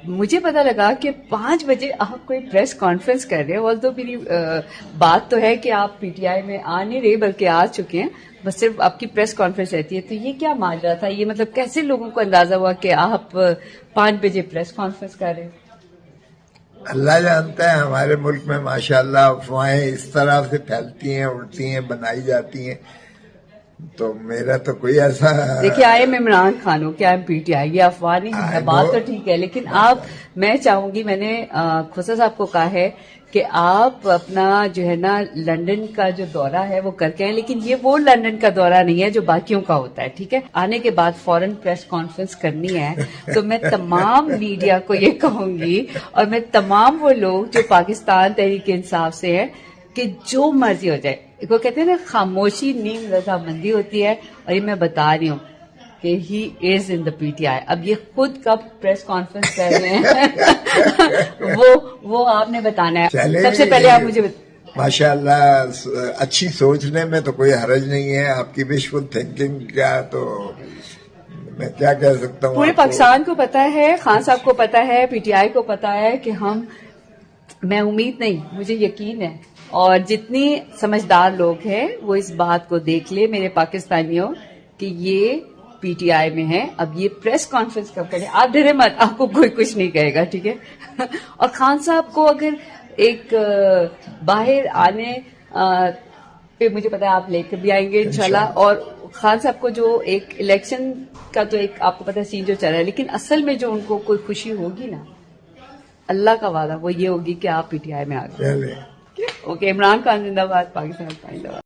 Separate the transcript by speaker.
Speaker 1: مجھے پتا لگا کہ 5 بجے آپ کوئی پریس کانفرنس کر رہے ہیں، اور تو میری بات تو ہے کہ آپ پی ٹی آئی میں آ نہیں رہے بلکہ آ چکے ہیں، بس صرف آپ کی پریس کانفرنس رہتی ہے. تو یہ کیا ماجرا تھا؟ یہ مطلب کیسے لوگوں کو اندازہ ہوا کہ آپ 5 بجے پریس کانفرنس کر رہے ہیں؟
Speaker 2: اللہ جانتا ہے، ہمارے ملک میں ماشاءاللہ افواہیں اس طرح سے پھیلتی ہیں، اڑتی ہیں، بنائی جاتی ہیں. تو میرا تو کوئی ایسا
Speaker 1: دیکھیے آئی ایم عمران خان ہو کیا ایم پی ٹی آئی، یہ افواہ نہیں ہے، بات تو ٹھیک ہے، لیکن آپ، میں چاہوں گی، میں نے کھوسا صاحب کو کہا ہے کہ آپ اپنا جو ہے نا لندن کا جو دورہ ہے وہ کر کے ہیں، لیکن یہ وہ لندن کا دورہ نہیں ہے جو باقیوں کا ہوتا ہے، ٹھیک ہے؟ آنے کے بعد فوراً پریس کانفرنس کرنی ہے. تو میں تمام میڈیا کو یہ کہوں گی، اور میں تمام وہ لوگ جو پاکستان تحریک انصاف سے ہیں، کہ جو مرضی ہو جائے، وہ کہتے ہیں نا خاموشی نیم رضامندی ہوتی ہے، اور یہ میں بتا رہی ہوں کہ ہی از ان دا پی ٹی آئی. اب یہ خود کب پریس کانفرنس کر رہے ہیں وہ آپ نے بتانا ہے. سب سے پہلے آپ مجھے
Speaker 2: ماشاءاللہ اچھی سوچنے میں تو کوئی حرج نہیں ہے، آپ کی وشفل تھنکنگ کیا، تو میں کیا کہہ سکتا ہوں.
Speaker 1: پورے پاکستان کو پتا ہے، خان صاحب کو پتا ہے، پی ٹی آئی کو پتا ہے کہ میں امید نہیں، مجھے یقین ہے، اور جتنی سمجھدار لوگ ہیں وہ اس بات کو دیکھ لے میرے پاکستانیوں کہ یہ پی ٹی آئی میں ہے. اب یہ پریس کانفرنس کب کریں، آپ ڈرے مت، آپ کو کوئی کچھ نہیں کہے گا، ٹھیک ہے؟ اور خان صاحب کو اگر ایک باہر آنے پہ مجھے پتا ہے آپ لے کے بھی آئیں گے انشاءاللہ. اور خان صاحب کو جو ایک الیکشن کا تو ایک آپ کو پتا ہے سین جو چل رہا ہے، لیکن اصل میں جو ان کو کوئی خوشی ہوگی نا، اللہ کا وعدہ وہ یہ ہوگی کہ آپ پی ٹی آئی میں آ گئے. اوکے، عمران خان زندہ باد، پاکستان زندہ باد.